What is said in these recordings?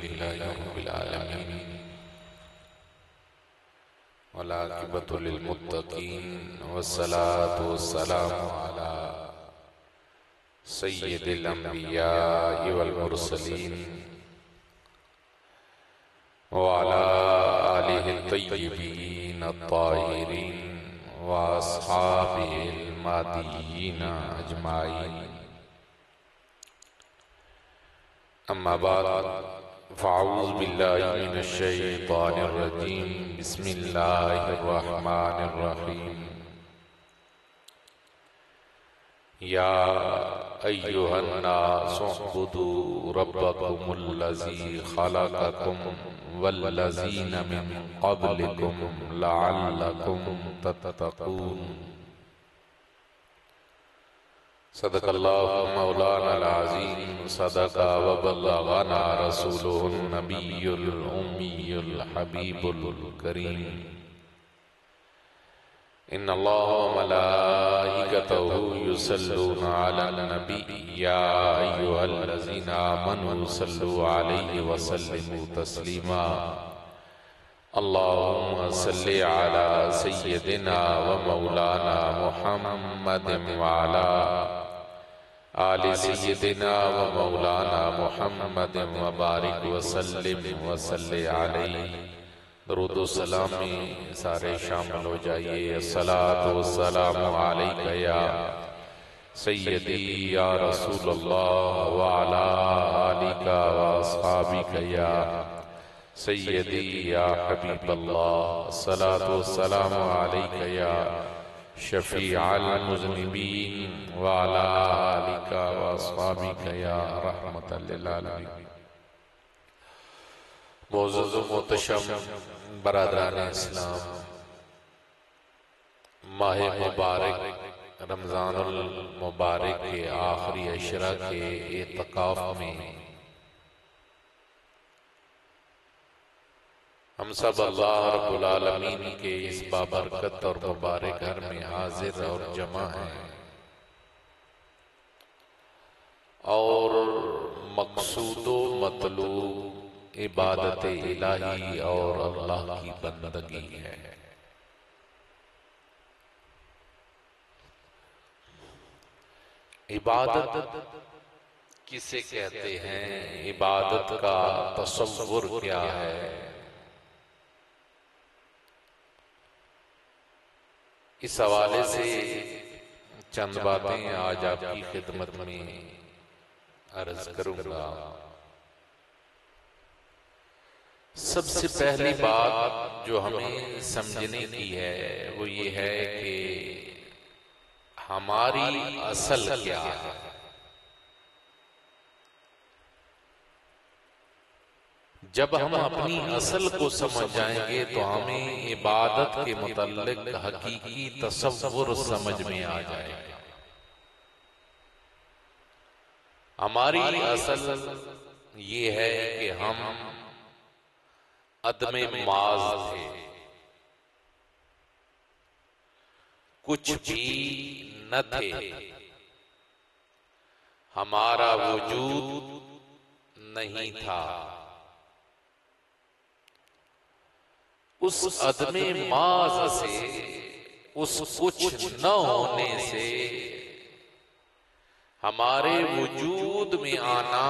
अल्हम्दुलिल्लाहि रब्बिल आलमीन वल आक़िबतु लिल मुत्तक़ीन वस्सलातु वस्सलामु अला सय्यिदिल अंबियाइ वल मुरसलीन व अला आलिहि तय्यिबीन अत्ताहिरीन व अस्हाबिहिल महदिय्यीन अजमाइन। अम्मा बाद फ़अऊज़ु बिल्लाहि मिनश शैतानिर रजीम। बिस्मिल्लाहिर रहमानिर रहीम। या अय्युहन नासु उअ्बुदू रब्बकुमुल्लज़ी ख़लक़कुम वल्लज़ीना मिन क़ब्लिकुम लअल्लकुम तत्तक़ून। सदक़ल्लाहु मौलाना अज़ीम। सदक़ा व बल्लग़ना रसूलुहुन नबियुल उम्मियुल हबीबुल करीम। इन्नल्लाह व मलाइकतहु युसल्लूना अलन नबी या अय्युहल्लज़ीना आमनू सल्लु अलैहि व सल्लिमू तस्लीमा। अल्लाहुम्मा सल्लि अला सय्यिदिना व मौलाना मुहम्मदिन व अला आलि सय्यिदिना व मौलाना मुहम्मदिन व बारिक व सल्लिम व सल्लि अलैहि। दरूद व सलाम में सारे शामिल हो जाइए। अस्सलातु वस्सलामु अलैका या सय्यदी या रसूलल्लाह व अला आलिका व अस्हाबिका या सय्यदी या हबीबल्लाह। अस्सलातु वस्सलामु अलैका या शफ़ीअल मुज़निबीन व अला आलिका व अस्हाबिका या रहमतल लिल आलमीन। मोअज़्ज़ज़ व मोहतशम बरादरान इस्लाम, माह मुबारक रमज़ानुल मुबारक के आखिरी अशरा के एतकाफ में हम सब अल्लाह रब्बुल आलमीन के इस बाबरकत और मुबारक घर में हाजिर और जमा हैं और मकसूदो मतलूब इबादत इलाही और अल्लाह की बंदगी है। इबादत किसे कहते हैं, इबादत का तसव्वुर क्या है, इस हवाले से चंद बातें आज आपकी खिदमत में अर्ज करूंगा। सबसे पहली बात जो हमें समझने की है वो ये है कि हमारी असल क्या है। जब हम अपनी असल को समझ जाएंगे तो हमें इबादत के मुतल्लिक हकीकी तसव्वुर समझ में आ जाएगा। हमारी असल ये है कि हम अदमे माज थे, कुछ भी न थे, हमारा वजूद नहीं था। उस अदमे माज से, उस कुछ न होने से हमारे वजूद में आना,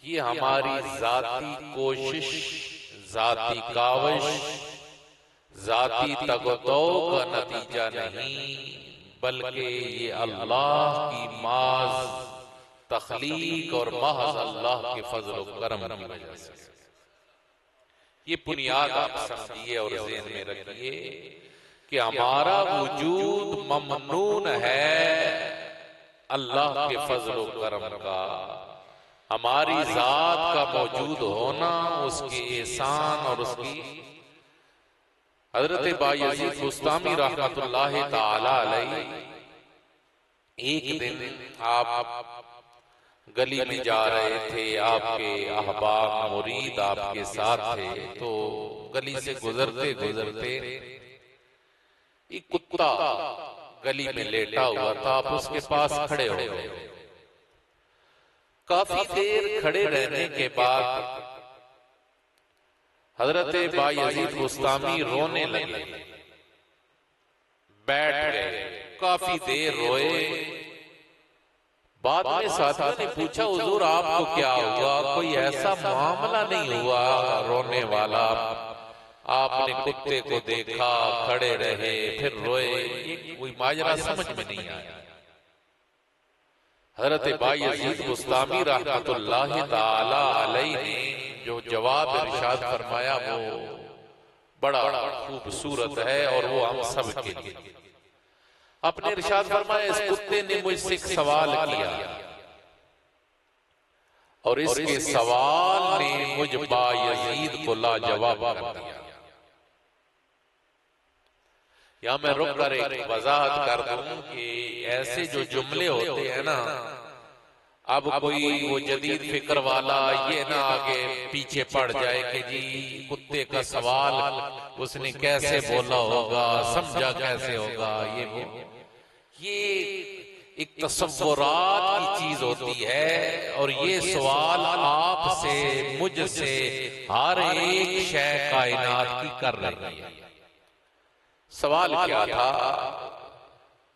ये हमारी जाती कोशिश, जाती काविश, जाती तगदो का नतीजा नहीं, बल्कि ये अल्लाह की माज तख्लीक और महज अल्लाह के फजल और करम की वजह से। ये बुनियाद आप समझिए और ज़हन में रखिए कि हमारा वजूद ममनून है अल्लाह के फजल और करम का। हमारी जात का मौजूद होना उसके एहसान और उसकी। हजरत बायज़ीद बुस्तामी रहमतुल्लाहि ताला अलैहि एक दिन आप गली में जा रहे थे, आपके अहबाब मुरीद आपके साथ थे, तो गली से गुजरते गुजरते एक कुत्ता गली में लेटा हुआ था। आप उसके पास खड़े हो गए। काफी देर खड़े रहने के बाद हजरत बायजीद बुस्तामी रोने लगे, बैठ गए, काफी देर रोए। बाद में साथियों ने पूछा, हुजूर आपको क्या हुआ? कोई ऐसा मामला नहीं हुआ रोने वाला? आपने कुत्ते को देखा, खड़े रहे, फिर रोए, ये कोई माजरा समझ में नहीं आया। हजरत बायजीद बुस्तामी रहमतुल्लाह ताला अलैहि ने जो जवाब इरशाद फरमाया वो बड़ा खूबसूरत है और वो हम सब के लिए। अपने इरशाद फरमाया, इस कुत्ते ने मुझसे एक सवाल किया और इसके सवाल ने मुझ बायजीद को लाजवाब कर दिया। यहां मैं रुक कर एक वजाहत कर दूं कि ऐसे जो जुमले होते हैं ना, अब कोई वो जदीद फिक्र वाला ये ना आगे पीछे पड़ जाए कि जी कुत्ते का सवाल उसने कैसे बोला होगा, समझा कैसे होगा, ये एक तसव्वुरात की चीज होती है। और ये सवाल आपसे, मुझसे, हर एक शय कायनात की कर रही है। सवाल क्या था?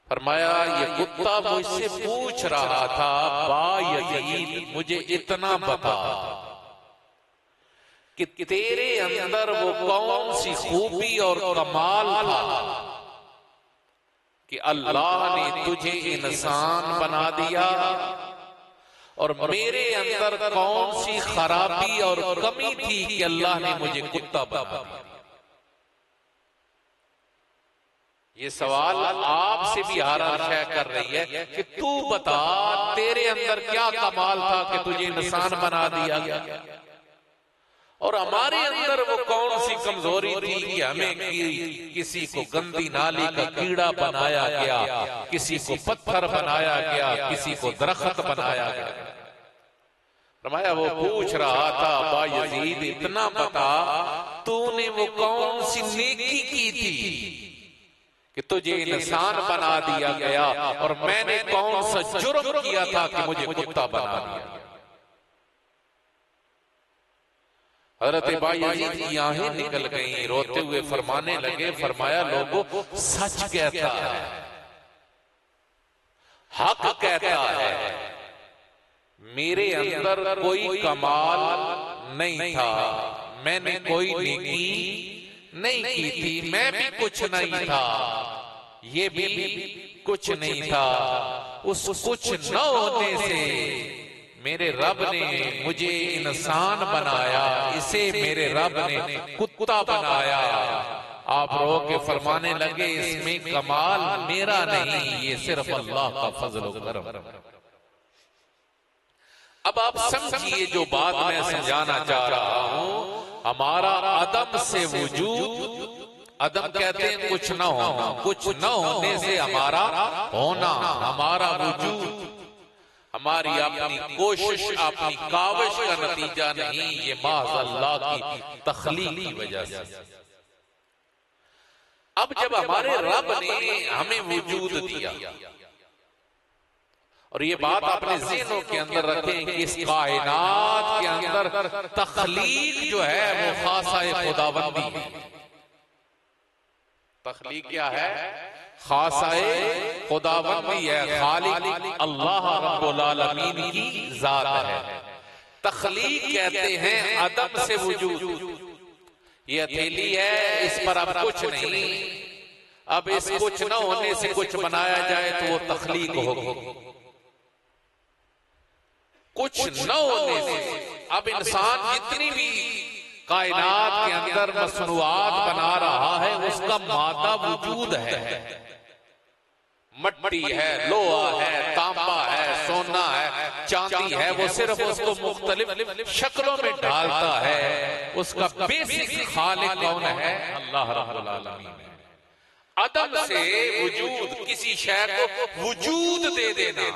फरमाया, ये कुत्ता मुझसे पूछ रहा था, बायजीद मुझे इतना बता कि तेरे अंदर वो कौन सी खूबी और कमाल था कि अल्लाह ने तुझे इंसान बना दिया, और मेरे अंदर कौन सी खराबी और कमी थी कि अल्लाह ने मुझे कुत्ता बना दिया। ये सवाल आपसे भी हर शय कर रही है कि तू बता, तेरे अंदर क्या कमाल था कि तुझे इंसान बना दिया गया, और हमारे अंदर वो कौन सी कमजोरी थी कि हमें किसी को गंदी नाली का कीड़ा बनाया गया, किसी को पत्थर बनाया गया, किसी को दरख्त बनाया गया। फरमाया, वो पूछ रहा था, बायजीद इतना बता, तूने वो कौन सी नेकी की थी कि तुझे इंसान बना दिया गया, और मैंने कौन सा जुर्म किया था कि मुझे कुत्ता बना दिया। हजरत बायजीद की आंखें निकल गईं, रोते हुए फरमाने लगे, फरमाया, लोगों सच कहता है, हक कहता है, मेरे अंदर कोई कमाल नहीं था, मैंने कोई नेकी नहीं की थी, मैं भी कुछ नहीं था, ये भी कुछ नहीं था। उस कुछ न होने से मेरे रब ने मुझे इंसान बनाया, इसे मेरे रब ने कुत्ता बनाया। आप रो के फरमाने लगे, इसमें कमाल मेरा नहीं, ये सिर्फ अल्लाह का फजल व करम। अब आप समझिए जो बात मैं समझाना चाह रहा हूं, हमारा अदम से वजूद, अदम कहते हैं कुछ न होना, कुछ न होने से हमारा होना, हमारा वजूद, हमारी अपनी कोशिश, अपनी काविश का नतीजा नहीं, ये महज़ अल्लाह की तख्लीक की वजह से। अब जब हमारे रब ने हमें वजूद दिया, और ये बात अपने ज़हनों के अंदर रखें कि इस कायनात के अंदर तख्लीक जो है वो खासा खुदाबंदी है। तख्लीक क्या है? खासा खुदाबंदी है, खालिक अल्लाह रब्बुल आलमीन की जात है। तख्लीक कहते हैं अदम से वजूद। ये हथेली है, इस पर अब कुछ नहीं, अब इस कुछ न होने से कुछ बनाया जाए तो वो तख्लीक होगी। कुछ न होने से अब इंसान जितनी भी कायनात के अंदर मसनूआत बना रहा है, उसका मादा वजूद है, मट्टी है, लोहा है, तांबा है, सोना है, चांदी है, वो सिर्फ उसको मुख्तलिफ शक्लों में ढालता है। उसका बेसिक खालिक कौन है? अल्लाह रब्बुल आलमीन। अदम से वजूद, किसी शय को वजूद दे देना,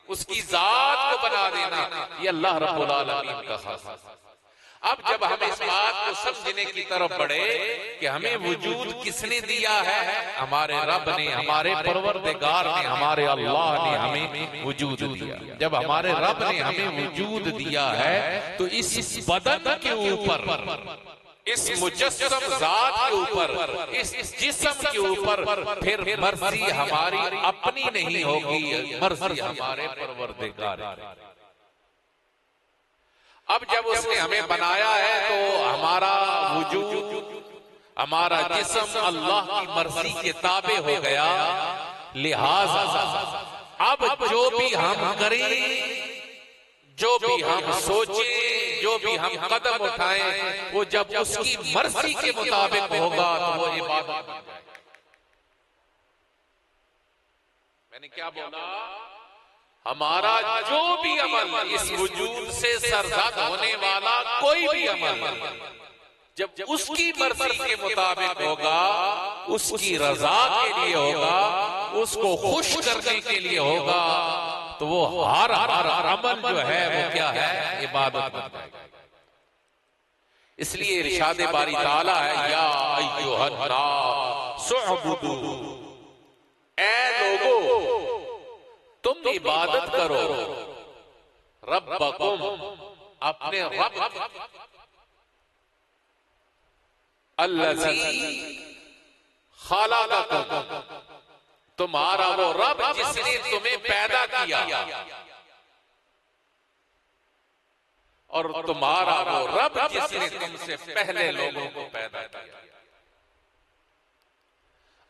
उसकी जात को बना देना, ये अल्लाह रब्बुल आलमीन का खास। अब जब हम इस बात को समझने की तरफ बढ़े कि हमें वजूद किसने दिया है, हमारे रब ने, हमारे परवरदिगार ने, हमारे अल्लाह ने हमें वजूद दिया। जब हमारे रब ने हमें वजूद दिया है तो इस बदन के ऊपर, इस मुजस्सम जात के ऊपर, इस जिस्म के ऊपर फिर मर्जी हमारी अपनी नहीं होगी, मर्जी हमारे परवरदिगार की। अब जब उसने हमें बनाया है तो हमारा वजूद, हमारा जिस्म अल्लाह की मर्जी के ताबे हो गया। लिहाजा अब जो भी हम करें, जो भी हम सोचें, जो भी हम कदम उठाएं, वो जब उसकी मर्जी के मुताबिक होगा तो वो इबादत बन जाएगा। मैंने क्या बोला? हमारा जो भी अमल, इस वजूद से सरजद होने वाला कोई भी अमल, जब उसकी मर्जी के मुताबिक होगा, उसकी रजा के लिए होगा, उसको खुश करने के लिए होगा, तो वो हर अमल जो है वो क्या है? इबादत बन जाएगा। इसलिए इरशाद बारी ताला है, या अय्युहन नास उअबुदू, ऐ लोगो तुम इबादत करो रब्बकुम, अपने रब, अल्लज़ी खलक़कुम, तुम्हारा वो रब जिसने तुम्हें पैदा किया, और तुम्हारा वो रब जिसने तुमसे पहले लोगों को पैदा किया।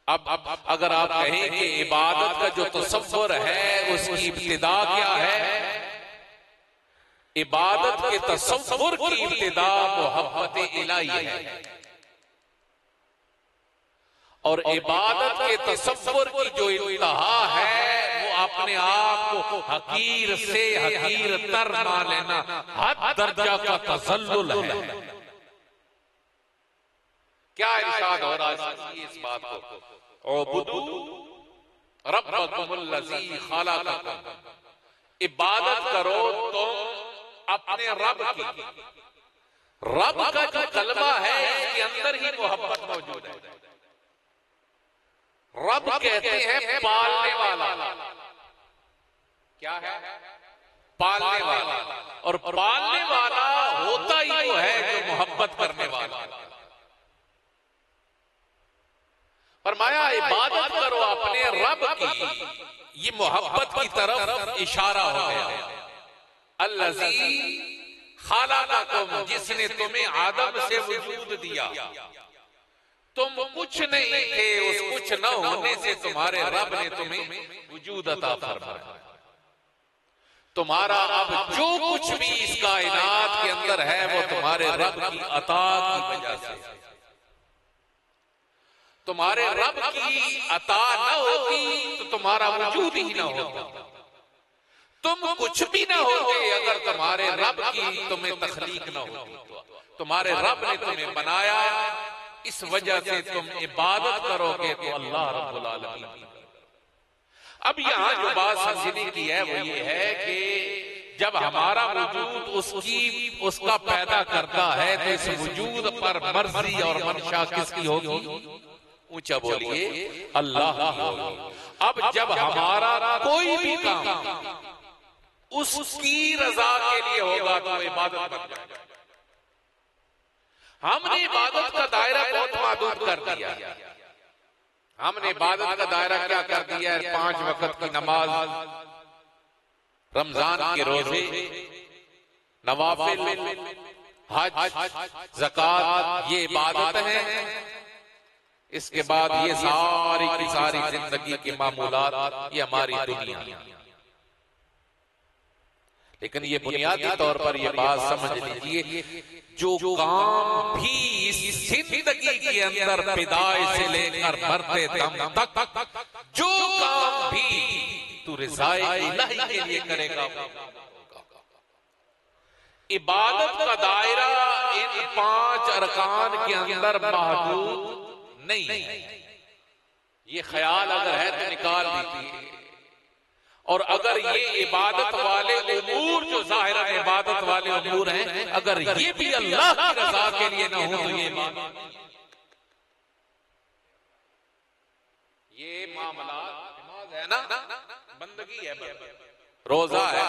अब अगर आप कहें कि इबादत का जो तसव्वुर है उसकी इब्तिदा क्या है? इबादत के तसव्वुर की इब्तिदा मोहब्बत इलाही है, और इबादत के तसव्वुर की जो इंतहा है वो अपने आप को हकीर से हकीर तर ना लेना, हद दर्जा का तसल्लुल है। क्या इरशाद हो रहा है इस बात को? उअबुदू रब्बकुमुल्लज़ी खलक़कुम, इबादत करो तुम अपने रब की। रब का जो कलमा है इसके अंदर ही मोहब्बत मौजूद है। रब कहते हैं पालने वाला। क्या है? पालने वाला। और पालने वाला होता ही वो है जो मोहब्बत करने वाला। फरमाया इबादत करो अपने रब की, ये मोहब्बत की तरफ इशारा हो गया। अल्लज़ी खलक़कुम, जिसने तुम्हें आदम से वजूद दिया, तुम कुछ नहीं थे, उस कुछ न होने से तुम्हारे रब ने तुम्हें वजूद अता फरमाया। तुम्हारा अब जो कुछ भी इस कायनात के अंदर है वो तुम्हारे रब की अता की वजह से। तुम्हारे रब की अता न होती तो तुम्हारा वजूद ही न होता। तुम कुछ भी न होते अगर तुम्हारे रब की तुम्हें तखलीक न होती। तुम्हारे रब ने तुम्हें बनाया, इस वजह से तुम इबादत करोगे तो अल्लाह रब्बुल आलमीन। अब यहाँ जो बात समझने की है वो ये है कि जब हमारा वजूद उसका पैदा करता है तो इस वजूद पर मर्जी और मंशा किसकी होगी? ऊंचा बोलिए, अल्लाह की होगी। अब जब हमारा कोई भी काम उसकी रजा के लिए होगा तो इबादत बन जाएगा। हमने इबादत का दायरा बहुत महदूद कर दिया। हमने इबादत का दायरा क्या कर दिया है? 5 वक्त की नमाज, रमजान के रोजे, नवाफिल, हज, ज़कात, ये इबादत है। इसके बाद ये सारी की सारी जिंदगी के मामूलात, ये हमारी दुनिया। लेकिन ये बुनियादी तौर पर ये बात समझ लीजिए, जो काम भी इस जिंदगी के अंदर पिदाई से लेकर मरते दम तक जो काम भी तू रिज़ाए इलाही के लिए करेगा, इबादत का दायरा इन 5 अरकान के अंदर महदूद नहीं है। ये ख्याल अगर है तो निकाल दीजिए। और अगर ये इबादत वाले उमूर जो ज़ाहिरन इबादत वाले उमूर हैं, अगर ये भी अल्लाह की रजा के लिए ना हो तो ये मामला नमाज है ना, बंदगी है, रोजा है,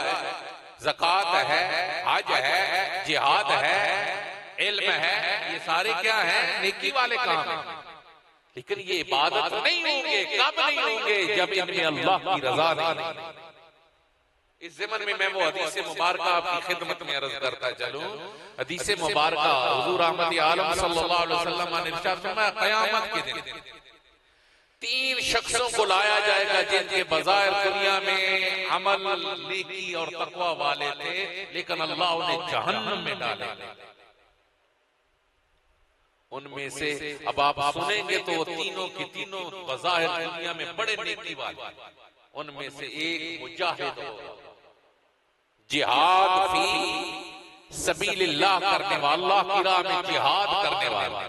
ज़कात है, हज है, जिहाद है, इल्म है, ये सारे क्या है? नेकी वाले काम हैं। लेकिन ये इबादत नहीं होंगे, कब नहीं होंगे? जब इनमें अल्लाह की रजा नहीं। इस ज़मन में मैं वो हदीस मुबारक आपकी खिदमत में अर्ज करता चलूं। हदीस मुबारक हुजूर अहमद आलम सल्लल्लाहु अलैहि वसल्लम ने इरशाद फरमाया, क़यामत के दिन 3 शख्सों को लाया जाएगा जिनके बज़ाहिर दुनिया में अमल, नेकी और तक़वा वाले थे, लेकिन अल्लाह उन्हें जहन्नम में डालेगा। उनमें से अब आप सुनेंगे तो वो तीनों की तीनों बज़ाहिर दुनिया में बड़े नेकी वाले, उनमें से एक मुजाहिद होगा, जिहाद फी सबीलिल्लाह करने वाला, अल्लाह की राह में जिहाद करने वाला।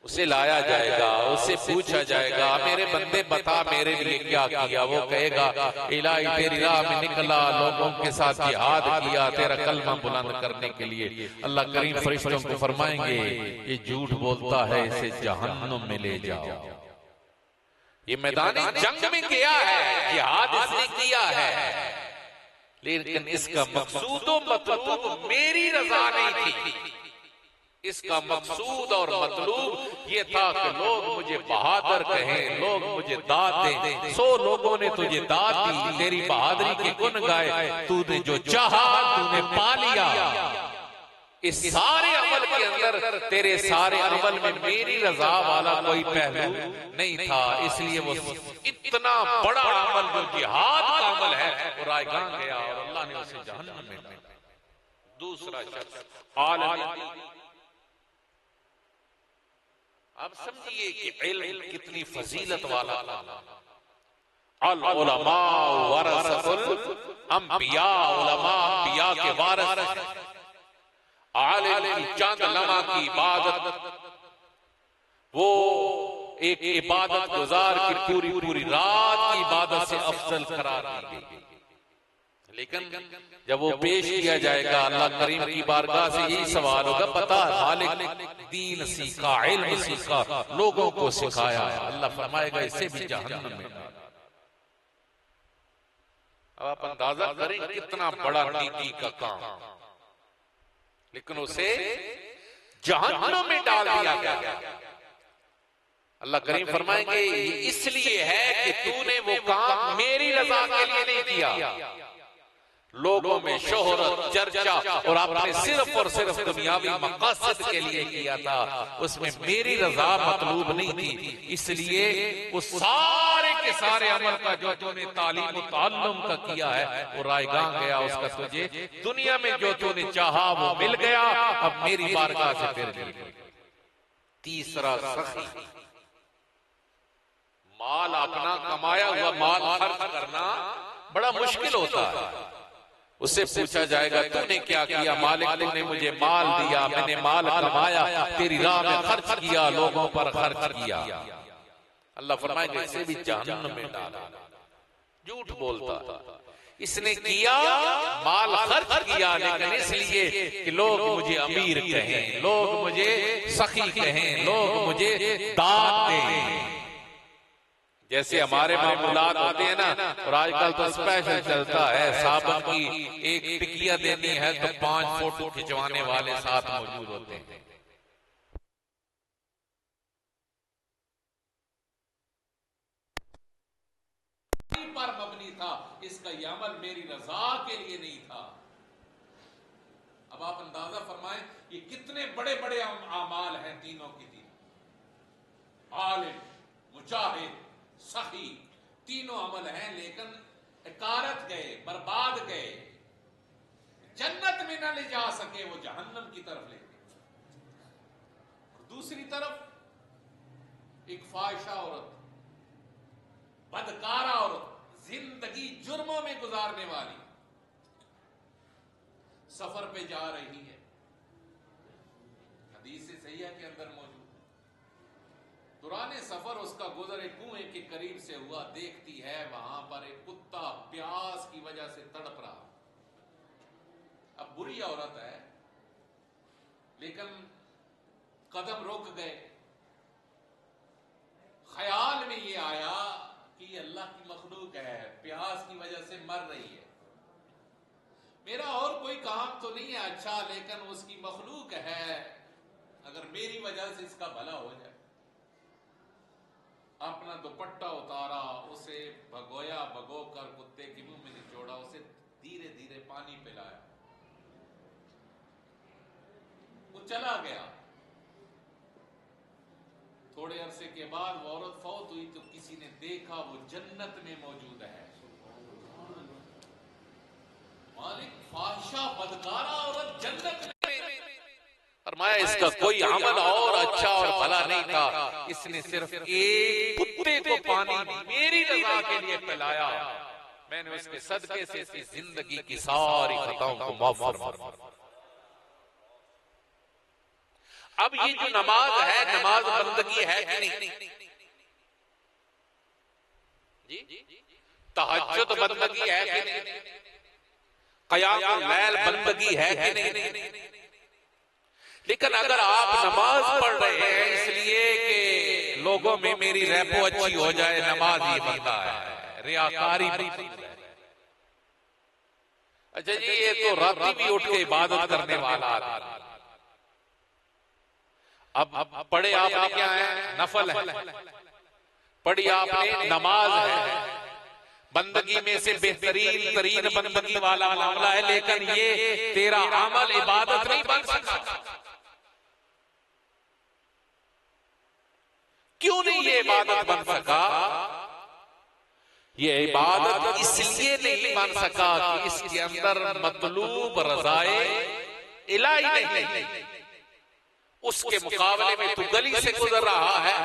उसे लाया जाएगा, उससे पूछा जाएगा, मेरे बंदे बता मेरे लिए क्या किया? वो कहेगा, इलाही तेरी राह में निकला, लोगों के साथ जिहाद किया, तेरा कलमा बुलंद करने के लिए। अल्लाह करीम फरिश्तों को फरमाएंगे, ये झूठ बोलता है, इसे जहन्नुम में ले जाओ। ये मैदान जंग में गया है, जिहाद इसने किया है, लेकिन इसका मकसूद और मतलूब मेरी रजा नहीं थी। इसका मकसूद और मतलूब ये था कि लोग मुझे बहादुर कहें, लोग मुझे दाद दें। 100 लोगों ने तुझे दाद दी, तेरी बहादुरी के गुण गाए, तूने जो चाहा तूने पा लिया। इस सारे अमल के अंदर, तेरे सारे अमल में मेरी रजा वाला कोई पहलू नहीं था। इसलिए वो इतना बड़ा अमल जो जिहाद का अमल है वो रायगां गया और अल्लाह ने उसे जहन्नम में डाला। दूसरा शख्स आलिम। अब समझिए कि इल्म कितनी फजीलत वाला काम। अल उलमा वरसतुल अंबिया, उलमा अंबिया के वारिस। आलिम की चंद लम्हा की इबादत, वो एक इबादत गुजार की पूरी पूरी रात की इबादत से अफजल करार दी गई। लेकिन जब वो पेश किया जाएगा अल्लाह करीम की बारगाह से, यही सवाल होगा, बता मालिक दीन सीखा, इल्म सीखा, लोगों को सिखाया। अल्लाह फरमाएगा, इसे भी जहन्नम में डाल। अब आप अंदाजा करें कितना बड़ा नेकी का काम, लेकिन उसे जहन्नम में डाल दिया गया। अल्लाह करीम फरमाएंगे, इसलिए है कि तूने वो काम मेरी रजा के लिए नहीं किया, लोगों में शोहरत, चर्चा और आपने सिर्फ और सिर्फ दुनियावी मकसद के लिए किया था, उसमें मेरी रजा मतलूब नहीं थी। इसलिए उस सारे के सारे अमल का जो तूने तालीम ताल्लुम का किया है वो रायगां गया। उसका तुझे दुनिया में जो तूने चाहा वो मिल गया, अब मेरी बारगाह से फिर गई। तीसरा सखी, माल अपना कमाया हुआ माल खर्च करना बड़ा मुश्किल होता है। उससे पूछा जाएगा, तूने क्या किया? मालिक तूने मुझे माल दिया, मैंने माल कमाया, तेरी राह में खर्च किया, लोगों पर खर्च किया। अल्लाह फरमाएगा, इसे भी जहन्नम में डाला। झूठ बोलता था, इसने किया, माल खर्च किया, लेकिन इसलिए कि लोग मुझे अमीर कहें, लोग मुझे सखी कहें, लोग मुझे दाद दें। जैसे हमारे मामूलात होते हैं ना, और आजकल तो स्पेशल चलता है, साबुन की एक टिकिया देनी है तो 5 फोटो खिंचवाने वाले साथ मौजूद होते हैं। पर मबनी था, इसका ये अमल मेरी रजा के लिए नहीं था। अब आप अंदाजा फरमाएं, ये कितने बड़े बड़े अमाल हैं, तीनों की तीनों। आलिम, मुजाहिद, सही, तीनों अमल हैं, लेकिन इकारत गए, बर्बाद गए, जन्नत में न ले जा सके, वो जहन्नम की तरफ ले गए। दूसरी तरफ एक फाहिशा औरत, बदकारा औरत, जिंदगी जुर्मों में गुजारने वाली, सफर पे जा रही है, हदीस सहीह के अंदर मौजूद, दुराने सफर उसका गुजर एक कुएं के करीब से हुआ, देखती है वहां पर एक कुत्ता प्यास की वजह से तड़प रहा। अब बुरी औरत है लेकिन कदम रुक गए। ख्याल में ये आया कि अल्लाह की मखलूक है, प्यास की वजह से मर रही है, मेरा और कोई काम तो नहीं है अच्छा, लेकिन उसकी मखलूक है, अगर मेरी वजह से इसका भला हो जाए। अपना दुपट्टा उतारा, उसे भगोया, भगोकर कुत्ते के मुंह में निचोड़ा, उसे धीरे धीरे पानी पिलाया, वो चला गया। थोड़े अरसे के बाद वो औरत फौत हुई तो किसी ने देखा वो जन्नत में मौजूद है। मालिक फाहिशा बदकारा औरत जन्नत में। फरमाया इसका कोई अमल और अच्छा और भला नहीं था, इसने सिर्फ एक कुत्ते को पानी मेरी रजा के लिए पिलाया, मैंने उसके सदके से इसकी जिंदगी की सारी खताओं को माफ फरमा। अब ये जो नमाज है, नमाज बंदगी है कि नहीं जी? तहज्जुद बंदगी है कि नहीं? क़यामुल लैल बंदगी है कि नहीं? लेकिन अगर आप नमाज पढ़ रहे हैं इसलिए कि लोगों में मेरी रैपो अच्छी हो जाए, नमाज ही बनता है, रियाकारी नहीं। अच्छा जी, ये तो राती भी उठ के इबादत करने वाला आदमी, अब पढ़े आपने क्या है? नफल है, पढ़ी आपने नमाज है, बंदगी में से बेहतरीन तरीन बंदगी वाला मामला है, लेकिन ये तेरा अमल इबादत नहीं बन सकता। क्यों नहीं ये इबादत बन सका? ये इबादत इसलिए नहीं बन सका कि इसके अंदर मतलूब रज़ाए इलाही नहीं। उसके मुकाबले में तू गली से गुजर रहा है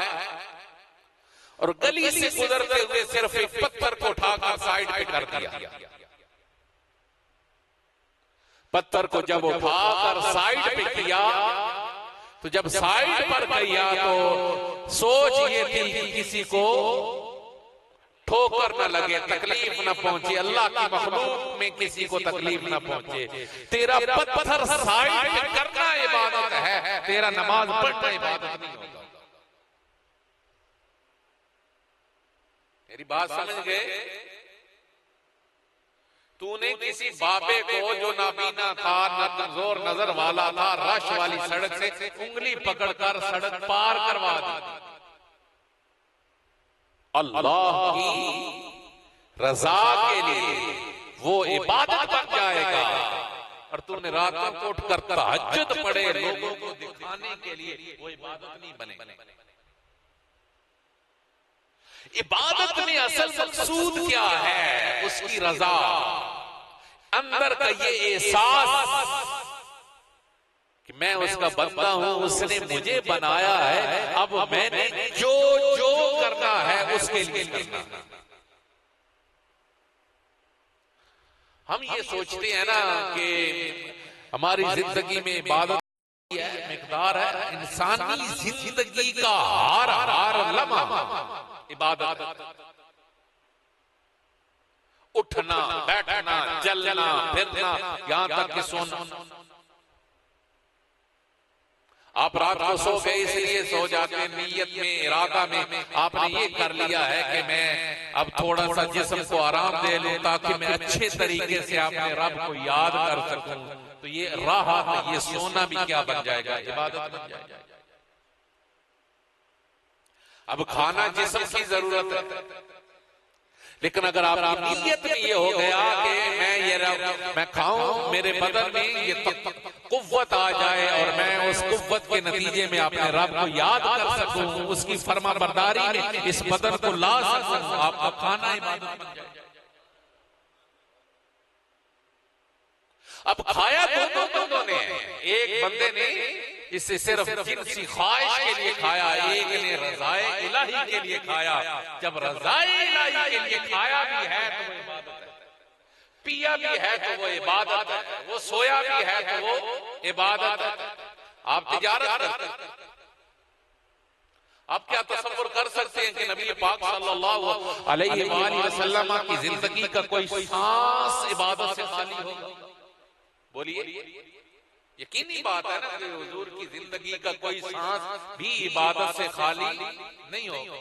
और गली से गुजरते हुए सिर्फ एक पत्थर को उठाकर साइड पे कर दिया। पत्थर को जब उठाकर साइड पे किया तो जब साइड पर किया तो सोच ये थी कि किसी को ठोकर न लगे, तकलीफ न पहुंचे, अल्लाह की मखलूक में किसी को तकलीफ न पहुंचे। तेरा पत्थर साइड पे करना इबादत है, तेरा नमाज पढ़ना इबादत नहीं होगा। मेरी बात समझ गए? तूने किसी बाबे को जो नाबीना था, न कमजोर नजर वाला था, रश वाली सड़क से उंगली पकड़कर सड़क पार करवा दी। अल्लाह की रजा के लिए वो इबादत बन जाएगा। और तूने रातों को उठकर तहज्जुद पढ़े लोगों को दिखाने के लिए, वो इबादत नहीं बने। इबादत में असल मकसूद क्या है? उसकी रजा, अंदर का ये एहसास कि मैं उसका बंदा हूं, उसने मुझे बनाया है, अब मैंने जो जो करना है उसके लिए करना। हम ये सोचते हैं ना कि हमारी जिंदगी में इबादत मिकदार है, इंसानी जिंदगी का हर लम्हा इबादत। उठना, बैठना, चलना, फिरना, यहां तक कि सोना। आप रात को सो गए इसलिए सो जाते हैं, नीयत में, इरादा में आपने ये कर लिया है कि मैं अब थोड़ा सा जिस्म को आराम दे लूं ताकि मैं अच्छे तरीके से अपने रब को याद कर सकूं। तो ये राहत, ये सोना भी क्या बन जाएगा? इबादत बन जाएगा। अब खाना जिस्म की जरूरत है, लेकिन अगर आपकी नीयत में ये हो गया कि मैं खाऊं, मेरे बदन में ये कुव्वत आ जाए और मैं उस कुव्वत के नतीजे में अपने रब को याद कर सकूं, उसकी फरमाबरदारी में इस बदन को ला सकूं, आपका खाना इबादत बन जाए। अब खाया दोनों बंदों ने, एक बंदे ने इसे सिर्फ जिनसी ख्वाहिश के लिए खाया, एक ने रज़ाए इलाही के लिए खाया। जब रज़ाए इलाही के लिए खाया भी है तो वो इबादत है, पिया भी है तो वो इबादत है, वो सोया भी है तो वो इबादत है। आप तिजारत करते, आप क्या तसव्वुर कर सकते हैं कि नबी पाक सल्लल्लाहु अलैहि वसल्लम की जिंदगी का कोई सांस इबादत से खाली होगा? बोलिए, यकीनी बात है ना कि हुजूर की जिंदगी का कोई सांस भी इबादत से खाली नहीं होगा।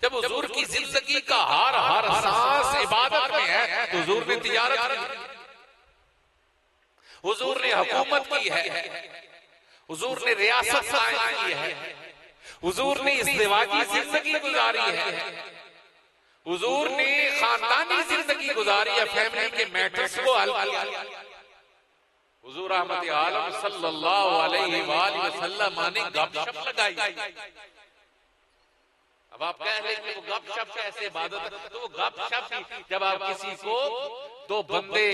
जब हुजूर की जिंदगी का हर सांस इबादत में है तो हुजूर ने तिजारत की, हुजूर ने हुकूमत की है, हुजूर ने रियासत कायम की है, हुजूर ने इज़्दिवाजी जिंदगी गुजारी है, हुजूर ने खानदानी जिंदगी गुजारी है, फैमिली के मैटर्स को हल किया। हुजूर रहमत आलम सल्लल्लाहु अलैहि वसल्लम ने गपशप लगाई। अब आप कह रहे कि वो गपशप कैसे इबादत है, तो वो गपशप ही जब आप किसी को दो बंदे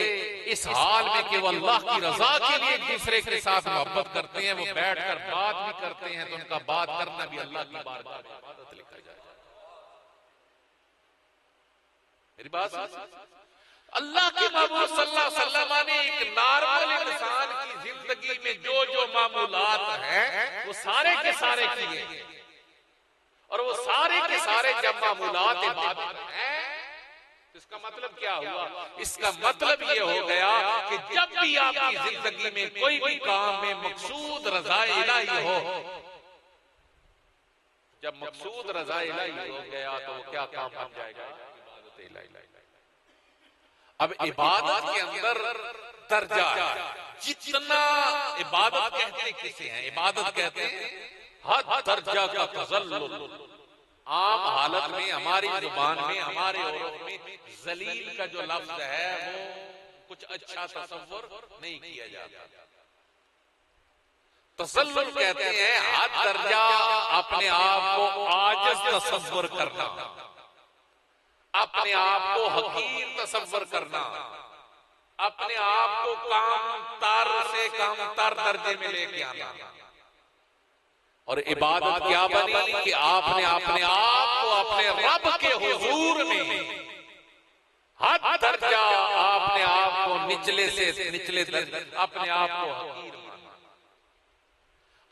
इस हाल में कि वो अल्लाह की रजा के लिए एक दूसरे के साथ मोहब्बत करते हैं, वो बैठकर बात भी करते हैं, तो उनका बात करना भी अल्लाह की बारगाह में इबादत लिखा जाए। मेरी बात अल्लाह के महबूब सल्लल्लाहु अलैहि वसल्लम ने एक नॉर्मल इंसान की जिंदगी में जो जो मामूलात हैं वो सारे के सारे किए, और वो सारे के सारे जब मामूलात इबादत हैं तो इसका मतलब क्या हुआ? इसका मतलब ये हो गया कि जब भी आपकी जिंदगी में कोई भी काम में मकसूद रज़ा इलाही हो, जब मकसूद रज़ा इलाही हो गया तो वो क्या काम बन जाएगा? इबादत इलाही। अब इबादत के अंदर दर्जा है, जितना इबादत कहते किसे हैं? इबादत कहते हैं हद दर्जा का तज़ल्लुल। आम हालत में हमारी जुबान में, हमारे औरत में जलील का जो लफ्ज है वो कुछ अच्छा तसव्वुर नहीं किया जाता। तज़ल्लुल कहते हैं हद दर्जा अपने आप को आजिज़ तसव्वुर करना, अपने आप को हकीर तसव्वुर करना, अपने आप को कमतर से कमतर दर्जे में लेके आना। और इबादत क्या बनी कि आपने अपने आप को अपने रब के हुजूर में हद दर्जा, आपने आप को निचले से निचले दर्जे, अपने आप को हकीर माना,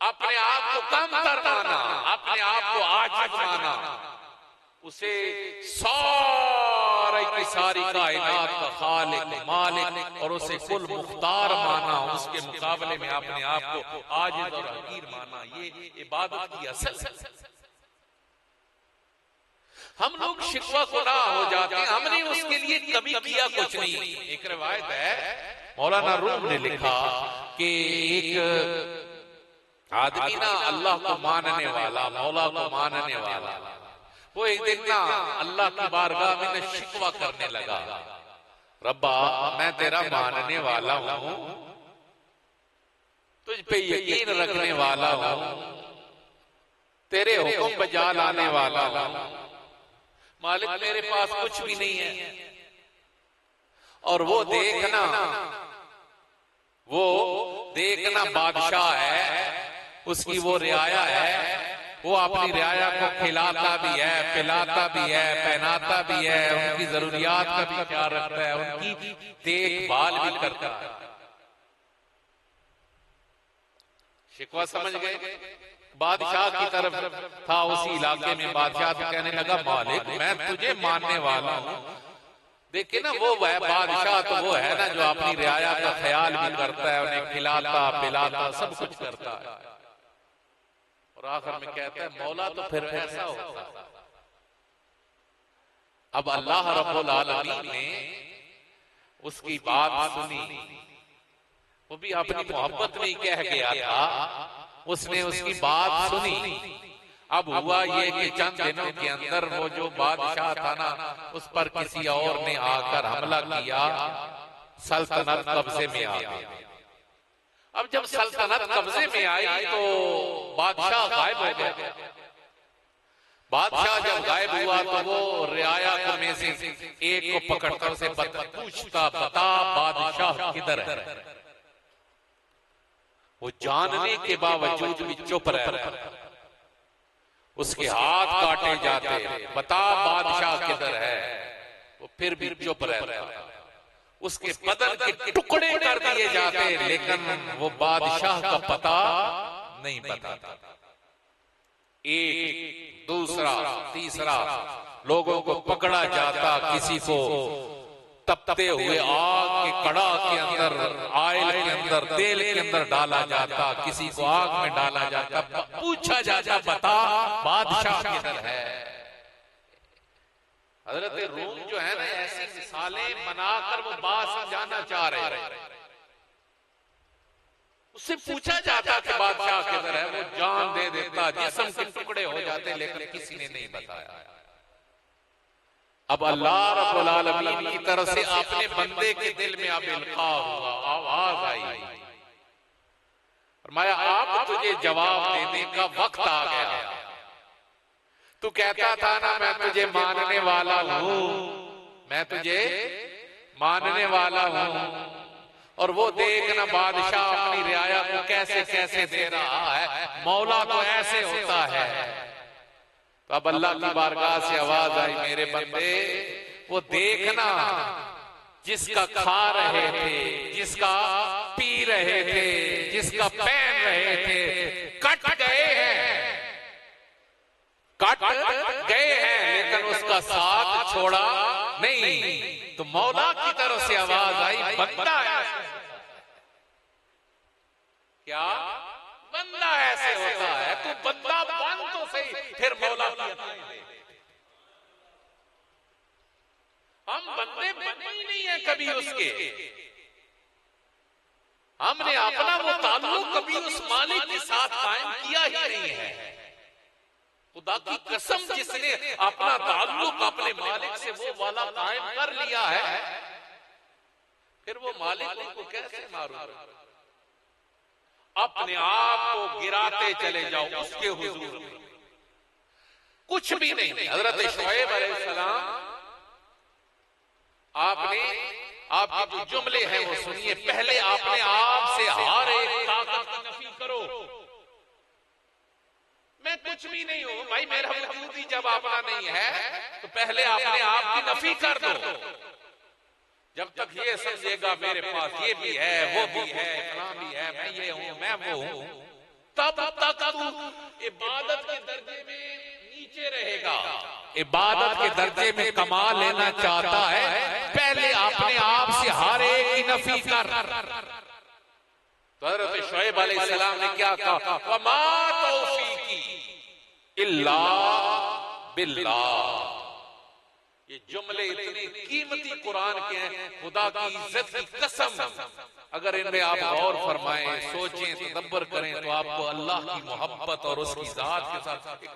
अपने आप को कमतर माना, अपने आप को आजिज़ माना, उसे सारी की सारी कायनात का खालिक मालिक और उसे कुल मुख्तार माना, उसके मुकाबले में अपने आप को आजिज़ और हकीर माना। ये इबादत की असल। हम लोग शिकवा गुनाह हो जाते हैं, हमने उसके लिए कभी किया कुछ नहीं। एक रिवायत है, मौलाना रूम ने लिखा कि एक आदमी ना अल्लाह को मानने वाला, मौला को मानने वाला, वो एक दिन ना अल्लाह की बारगाह में शिकवा करने लगा, रब्बा मैं तेरा मानने वाला हूं, तुझ पे यकीन रखने वाला हूं, तेरे हुक्म बजा लाने वाला हूं, मालिक मेरे पास कुछ भी नहीं है। और वो देखना बादशाह है, उसकी वो रियाया है, वो अपनी रियाया को खिलाता भी है, पिलाता भी है, पहनाता भी है, उनकी जरूरियात का भी ख्याल रखता है, उनकी देखभाल भी करता है। शिकवा समझ गए? बादशाह की तरफ था, उसी इलाके में बादशाह से कहने लगा, मालिक मैं तुझे मानने वाला हूं। देखिए ना, वो है बादशाह, तो वो है ना जो अपनी रियाया का ख्याल भी करता है, उन्हें खिलाता पिलाता सब कुछ करता है। और आखिर में कहता है, मौला तो फिर ऐसा होता। अब अल्लाह रब्बुल आलमीन ने उसकी बात सुनी, वो भी अपनी मोहब्बत में ही कह गया था, उसने उसकी बात सुनी। अब हुआ ये कि चंद दिनों के अंदर वो जो बादशाह था ना, उस पर किसी और ने आकर हमला किया, सल्तनत कब्जे में आ गई। अब जब सल्तनत कब्जे में आई तो बादशाह गायब हो गया। बादशाह जब गायब हुआ तो वो रियाया को में से एक को पकड़कर उसे पूछता, बता बादशाह किधर है? वो जानने के बावजूद भी चुप रहता, उसके हाथ काटे जाते, बता बादशाह किधर है? वो फिर भी चुप रहता, उसके बदन के टुकड़े कर दिए जाते, लेकिन वो बादशाह का पता नहीं बताता। एक, दूसरा, तीसरा, लोगों को पकड़ा जाता, किसी को तपते हुए आग के कड़ा के अंदर, आयल के अंदर, तेल के अंदर डाला जाता, किसी को आग में डाला जाता, पूछा जाता बता बादशाह किधर है। हजरत रूम जो है ना, ऐसी मिसालें बनाकर वो बात समझाना चाह रहे हैं। उससे पूछा जाता कि बादशाह किधर है, वो जान दे देता, जिस्म के टुकड़े हो जाते, लेकिन किसी ने नहीं बताया। अब अल्लाह रब्बुल आलमीन की तरफ से अपने बंदे के दिल में अब इल्का हुआ, आवाज आई, फरमाया आप तुझे जवाब देने का वक्त आ गया। तू कहता था ना मैं तुझे मानने वाला हूं, मैं तुझे मानने वाला हूं, और वो देखना बादशाह अपनी रियाया को कैसे कैसे दे रहा है, मौला तो ऐसे होता है। तो अब अल्लाह की बारगाह से आवाज आई, मेरे बंदे वो देखना जिसका खा रहे थे, जिसका पी रहे थे, जिसका पहन रहे थे, कट गए हैं, कट गए हैं, लेकिन उसका साथ छोड़ा नहीं। तो मौला की तरफ से आवाज आई, बंदा ऐसे, क्या बंदा ऐसे होता है, तू बंदा बन तो सही, फिर मौला की अताएं दे। हम बंदे बने ही नहीं है कभी उसके, हमने अपना वो ताल्लुक कभी उस मालिक के साथ कायम किया ही नहीं है। खुदा की कसम, जिसने अपना ताल्लुक अपने मालिक से वो वाला कायम कर लिया है, फिर वो मालिक उनको कैसे मारूं। अपने आप को गिराते चले जाओ उसके हुजूर में, कुछ भी नहीं। हजरत शुएब अलैहिस्सलाम, आपने आपके जो जुमले हैं वो सुनिए। पहले आपने आप से हर एक ताकत की नफी करो, मैं कुछ भी नहीं हूं भाई, मेरा वजूद ही जब अपना नहीं है, तो पहले आपने आप की नफी कर दो। जब तक ये समझेगा मेरे पास ये भी है, वो भी है, फलां भी है, मैं ये हूं, मैं वो हूं, तब तक तू इबादत के दर्जे में नीचे रहेगा। इबादत के दर्जे में कमा लेना चाहता है, पहले अपने आप से हर एक की नफी कर। तो हज़रत शुएब अलैहिस्सलाम ने क्या कहा, वमा तौफीकी इल्ला बिल्लाह। ये जुमले इतने कीमती कुरान के हैं, खुदा की इज्जत की कसम, अगर इनमें आप गौर फरमाएं, सोचें, तदब्बर करें, तो आपको अल्लाह की मोहब्बत और उसकी जात के साथ एक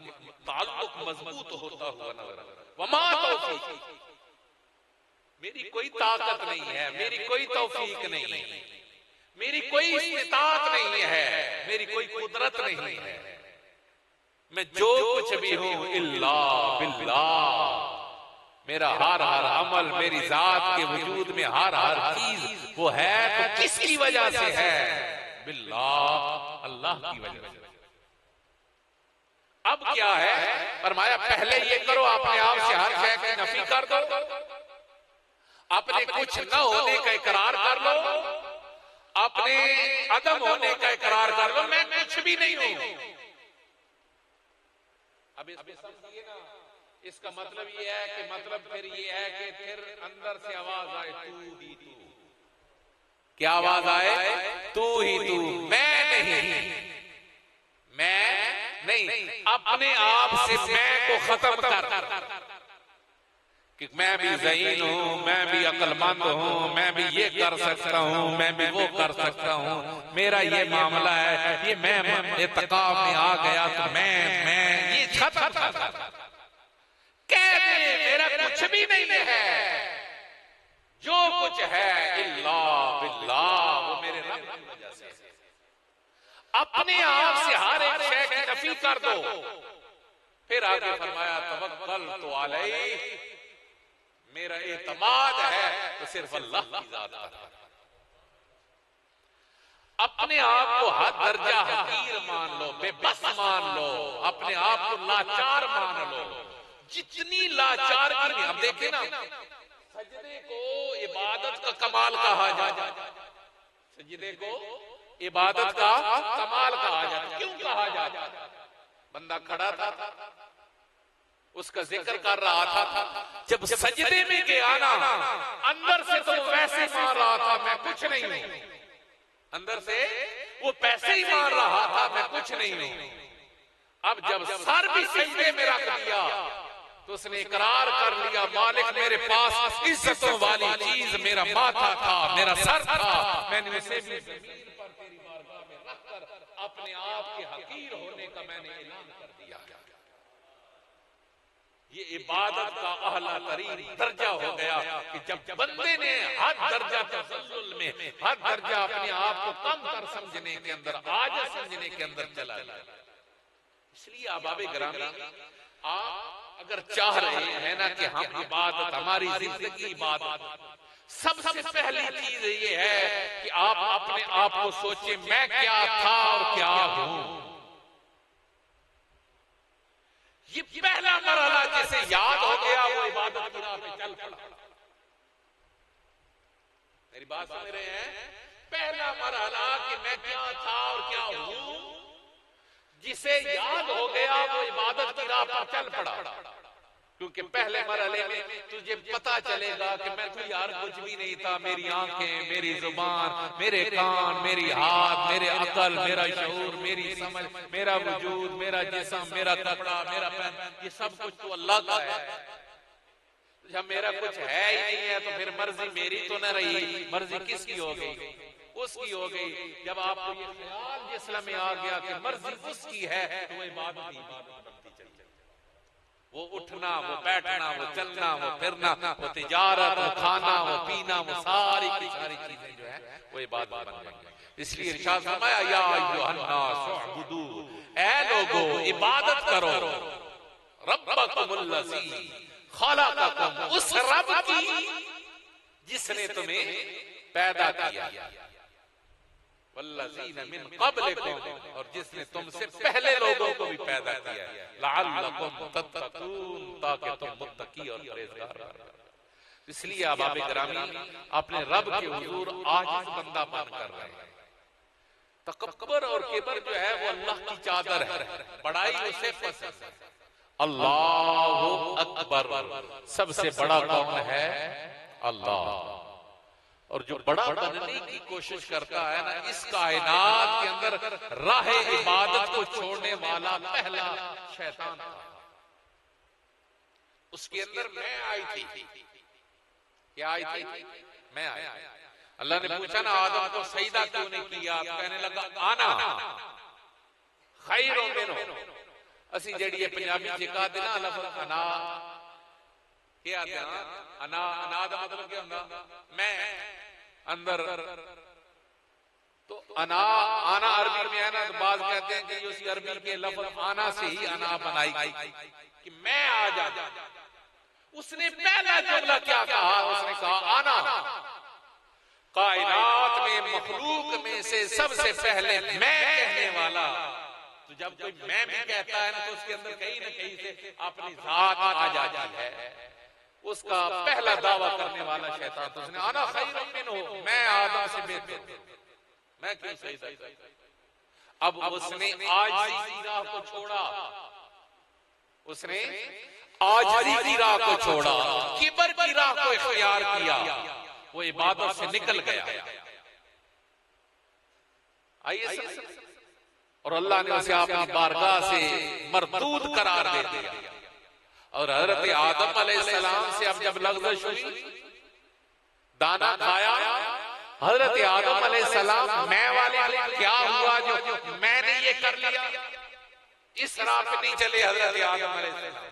ताल्लुक मजबूत होता हुआ नजर आता है। वमा तौफीक, मेरी कोई ताकत नहीं है, मेरी कोई तौफीक नहीं है, मेरी कोई इस्तिताअत नहीं है, मेरी कोई कुदरत नहीं है, मैं जो कुछ भी हूं इल्ला बिल्लाह। मेरा हर हर अमल, मेरी जात के वजूद में हर हर चीज वो है तो किसकी वजह से है, बिल्लाह, अल्लाह की वजह से। अब क्या है, फरमाया पहले ये करो, अपने आप से हर शय की नफी कर दो, अपने कुछ न होने का इकरार कर लो, अपने अदम होने का इकरार कर लो, मैं कुछ भी नहीं हूं। अब इसमें समझिए ना, इसका मतलब ये है कि मतलब फिर ये है कि फिर अंदर से आवाज आए, तू ही तू। क्या आवाज आए, तू ही तू, मैं नहीं, मैं नहीं। अपने आप से मैं को खत्म कर कि मैं भी ज़हीन हूं, मैं भी अक्लमंद हूं, मैं भी ये कर सकता हूं, मैं भी वो कर सकता हूं, मेरा ये मामला है, ये मैं इत्काब में आ गया तो मैं ये खत्म कर। कहते मेरा कुछ भी नहीं है, जो कुछ है इल्ला बिल्लाह, वो मेरे रब की वजह से। अपने आप से हर एक शय की नफी कर दो। फिर आगे फरमाया तवक्कल तो अलैह, मेरा एतमाद है तो सिर्फ अल्लाह की जात पर। अपने आप को हद दर्जा हकीर मान लो, बेबस मान लो, अपने आप को लाचार मान लो, जितनी लाचार की। अब देखे ना, सजदे को इबादत का कमाल कहा जाता, सजदे को इबादत का कमाल कहा जाता। क्यों कहा जाता? बंदा खड़ा था, उसका जिक्र कर रहा था, जब सजदे में गया ना, अंदर से तो वैसे मार रहा था मैं कुछ नहीं हूं, अंदर से वो पैसे ही मार रहा था मैं कुछ नहीं हूं। अब जब सर भी सजदे में रख दिया तो उसने इकरार कर लिया, मालिक मेरे पास इज्जतों वाली चीज मेरा माथा था, मेरा सर था, मैंने उसे भी जमीन पर तेरी बारगाह में रखकर अपने आप के हकीर होने का मैंने ऐलान कर दिया। ये इबादत का आला तरीन दर्जा हो गया कि जब बंदे ने हद दर्जा तसल्लुल में, हद दर्जा अपने आप को कम कर समझने के अंदर, आज समझने के अंदर चला गया। इसलिए अहबाब गिरामी, आप अगर चाह रहे हैं ना कि हम इबादत, हमारी जिंदगी इबादत, सबसे पहली चीज ये है कि आप अपने आप को सोचे मैं क्या था और क्या हूं। ये पहला मरहला जैसे याद हो गया वो इबादत की राह पे चल पड़ा। मेरी बात समझ रहे हैं? पहला मरहला कि मैं क्या था और क्या हूं, जिसे याद हो गया वो इबादत की राह पर चल पड़ा। क्योंकि पहले मरहले में तुझे पता चलेगा कि मैं तो यार कुछ भी नहीं था, मेरी आंखें, मेरी जुबान, मेरे कान, मेरी हाथ, मेरे अकल, मेरा शऊर, मेरी समझ, मेरा वजूद, मेरा जिस्म, मेरा कपड़ा, मेरा पैर, ये सब कुछ तो अल्लाह का है। जब मेरा कुछ है ही नहीं है तो फिर मर्जी मेरी तो न रही, मर्जी किसकी हो गई? उसकी हो गई। जब आपको ये ख्याल जिस्म में आ गया कि मर्जी उसकी है तो वो इबादत ही इबादत बनती चली। वो उठना, वो बैठना, वो चलना, वो फिरना, वो तिजारत, वो खाना, वो पीना, वो सारी की सारी चीजें जो है वो इबादत बन गई। इसलिए इरशाद फरमाया या अय्युहन्नास उअबुदू, ऐ लोगो इबादत करो रब्बकुमुल्लज़ी खलक़कुम, उस रब की जिसने तुम्हें पैदा किया, वल्लज़ीना मिन क़ब्लिकुम, और जिसने तुमसे पहले लोगों को भी पैदा किया, लअल्लकुम तत्तकून, ताकि तुम मुत्तकी और परहेज़गार बनो। इसलिए अहबाब गिरामी अपने रब के हुजूर आजिज़ बंदापन कर रहे हैं। तकब्बुर और किबर जो है वो अल्लाह की चादर है, बड़ाई उसे पसंद है। अल्लाहु अकबर, सबसे बड़ा कौन है? अल्लाह। और जो बड़ा बनने की कोशिश करता है ना, इस कायनात के अंदर राह इबादत को छोड़ने वाला पहला शैतान था। उसके अंदर मैं आई थी। क्या आई थी? मैं आई। अल्लाह ने पूछा ना आदम को सजदा क्यों नहीं किया? कहने लगा आना खैरुम मिन्हु। असी जेड़ी ये पंजाबी च कहते ना लफ्ज़ अना, क्या आते हैं अना, अना का मतलब क्या होता? मैं अंदर। तो अना, आना अरबी में है ना, तो बाज कहते हैं कि उसी अरबी के लफ्ज़ आना से ही अना बनाई गई कि मैं आ जा। उसने पहला जुमला क्या कहा? उसने कहा आना। कायनात में मखलूक में से सबसे पहले मैं कहने वाला। तो जब कोई मैं भी कहता है ना तो उसके अंदर कहीं ना कहीं से अपनी जात आ जाती है। उसका पहला दावा करने वाला शैतान, तो उसने आना खैरुम मिन्हु, मैं आदम से बेहतर हूं, मैं क्यों सजदा? अब उसने आजिज़ी की राह को छोड़ा, उसने आजिज़ी की राह को छोड़ा, किबर की राह को इख्तियार किया, वो इबादत से निकल गया। आइए, और अल्लाह ने उसे अपनी बारगाह से मरदूद करार दे दिया। और हजरत आदम अलैहिस्सलाम से अब जब लग़ज़श हुई, दाना खाया, हजरत आदम अलैहिस्सलाम मैं वाले क्या हुआ जो मैंने ये कर लिया, इस राह पे नहीं चले हजरत आदम अलैहिस्सलाम।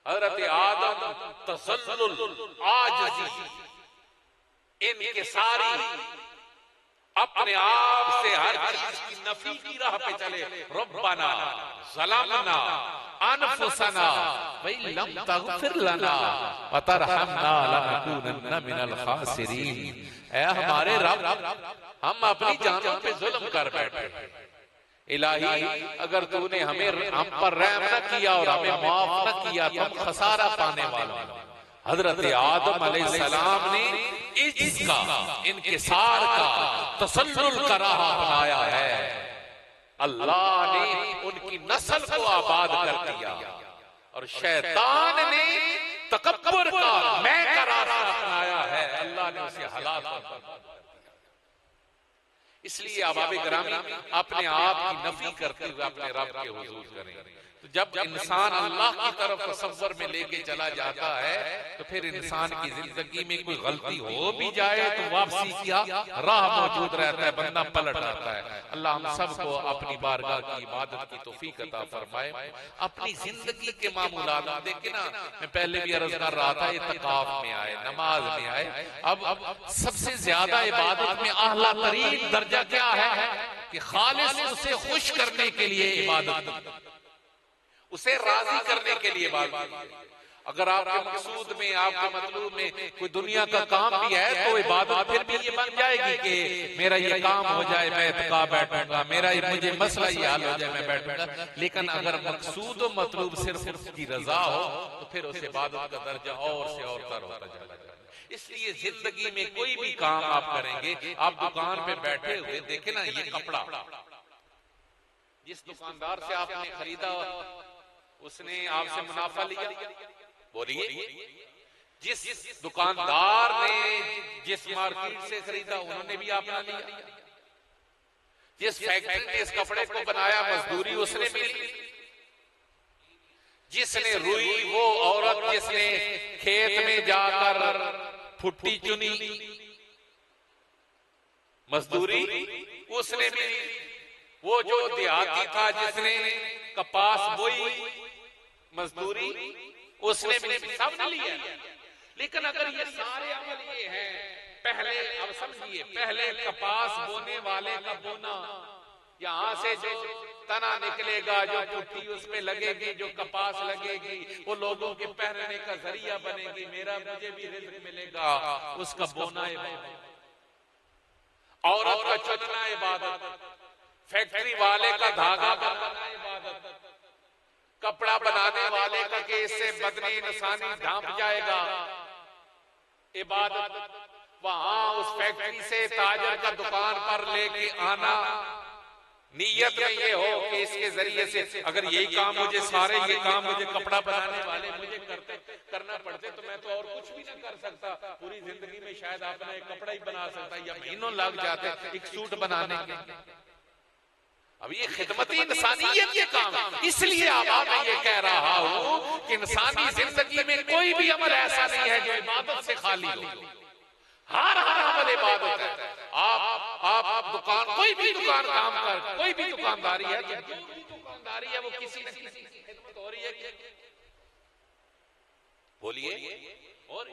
हजरत आदम तसल्लुल, आजिज़ी, इनके सारी अपने आप से हर चीज की नफी की राह पे चले। रब्बना ज़लमना अनफुसना व लम तग़फिर लना व तरहमना लनकूनन्ना मिनल खासिरीन। ऐ हमारे रब, हम अपनी जानों पे जुल्म कर बैठे। इलाही, अगर तूने हमें हम पर रहम न किया और हमें माफ न किया तो हम खसारा पाने वाले। हजरत आदम अलैहिस्सलाम ने इसका, इनकिसार का, तसल्लुल का राह अपनाया है। अल्लाह ने उनकी नस्ल को आबाद कर दिया और शैतान ने तकब्बुर का मैं का रास्ता अपनाया है, अल्लाह ने उसे हलाक कर दिया। इसलिए अहबाब गिरामी अपने आप की नफी करते हुए अपने रब के हुजूर करें। तो जब इंसान अल्लाह की तरफ तसव्वुर में लेके चला जाता है तो फिर इंसान की जिंदगी में कोई गलती हो भी जाए तो वापसी की राह मौजूद रहता है, बंदा पलट आता है। अल्लाह हम सबको अपनी बारगाह की इबादत की तौफीक अता फरमाए। अपनी जिंदगी के मामूलात देखे ना, मैं पहले भी अर्ज कर रहा था, इत्तिकाफ में आए, नमाज में आए, अब सबसे ज्यादा इबादत में आला तरीन दर्जा क्या है कि खालिस उसे खुश करने के लिए इबादत, उसे राजी करने के लिए इबादत। अगर आपके मकसूद में, आपके मतलूब में कोई दुनिया का काम भी है तो इबादत फिर भी ये बन जाएगी कि मेरा ये काम हो जाए मैं इत्तिका बैठूंगा, मेरा मुझे मसला ये हल हो जाए मैं बैठूंगा। लेकिन अगर मकसूद और मतलूब सिर्फ उसकी रजा हो तो फिर उस इबादत का दर्जा और से और तर होता जाएगा। इसलिए जिंदगी में कोई भी काम आप करेंगे, आप दुकान पे बैठे हुए देखे ना, ये कपड़ा जिस दुकानदार से आपने खरीदा उसने आपसे मुनाफा लिया, बोलिए। जिस दुकानदार ने जिस मार्केट से खरीदा उन्होंने भी अपना लिया। जिस फैक्ट्री ने इस कपड़े को बनाया मजदूरी उसने मिली। जिसने रुई, वो औरत जिसने खेत में जाकर फुट्टी चुनी, मजदूरी उसने मिली। वो जो देहाती था जिसने कपास बोई, मजदूरी उसने भी, सबने लिया। लेकिन अगर ये सारे अमल ये हैं, पहले अब समझिए, पहले कपास बोने वाले का बोना, यहां से जो तना निकलेगा, जो पुट्टी उसमें लगेगी, जो कपास लगेगी, वो लोगों के पहनने का जरिया बनेगी, मेरा मुझे भी रिज़्क मिलेगा, उसका बोना इबादत। औरत का चुनना इबादत, फैक्ट्री वाले का धागा बनाना इबादत, कपड़ा बनाने वाले का कि इससे बदनी इंसानी ढांप जाएगा, इबादत। वहां उस फैक्ट्री से ताजर का दुकान पर लेके आना, नीयत में ये हो कि इसके जरिए से अगर यही काम मुझे, सारे ये काम मुझे कपड़ा बनाने वाले मुझे करना पड़ते तो मैं तो और कुछ भी नहीं कर सकता। पूरी जिंदगी में शायद अपना एक कपड़ा ही बना सकता, या महीनों लग जाते एक सूट बनाने के। अब ये खिदमती इंसानियत ये काम, इसलिए अब मैं ये कह रहा हूं कि इंसानी जिंदगी में कोई भी अमल ऐसा नहीं है जो इबादत से खाली हो। हर अमल इबादत है। आप दुकान, कोई भी दुकान काम कर, कोई भी दुकानदारी है, जो भी दुकानदारी है वो किसी न किसी खिदमत हो रही है, बोलिए। और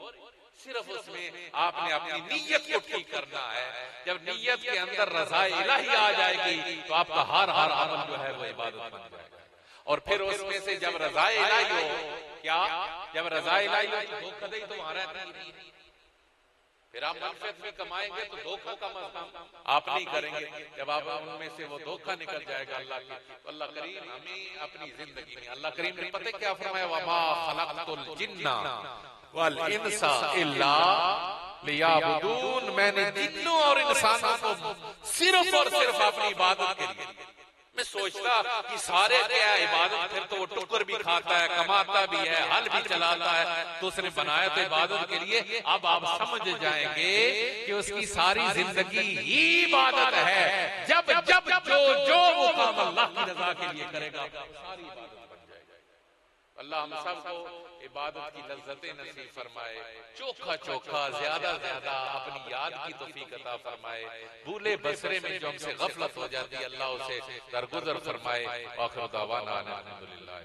सिर्फ उसमें आपने अपनी नीयत को ठीक करना है। जब नीयत के अंदर रज़ाए इलाही आ जाएगी तो आपका हर अमल जो है वो इबादत बन जाएगा। और फिर उसमें से जब रज़ाए इलाही हो, क्या जब रज़ाए इलाही हो तो धोखा तो वहां रहता नहीं। फिर आप मनफियत भी कमाएंगे तो धोखा का काम आप नहीं करेंगे। जब आप उनमें से वो धोखा निकल जाएगा अल्लाह के, तो अल्लाह करीम हमें अपनी जिंदगी में, अल्लाह करीम ने पता क्या फरमाया, वमा खलक़तुल जिन्ना वल इंसा इल्ला लियाबुदून, मैंने जिन्नों और इंसानों को सिर्फ और सिर्फ अपनी इबादत के लिए। मैं सोचता कि सारे क्या है इबादत, फिर तो वो टुकर भी खाता है, कमाता भी है, हल भी चलाता है, तो उसने बनाया तो इबादत के लिए। अब आप समझ जाएंगे कि उसकी सारी जिंदगी ही इबादत है। जब जब जो वो काम अल्लाह की रजा के लिए करेगा सारी इबादत बन जाएगी। अल्लाह हम सबको इबादत की लज्जतें नसीब फरमाए, चोखा चोखा ज्यादा ज्यादा अपनी याद की तौफीक अता फरमाए। भूले बसरे में जो हमसे गफलत हो जाती है अल्लाह उसे दरगुजर फरमाए। आखिर दावाना अल्हम्दुलिल्लाह।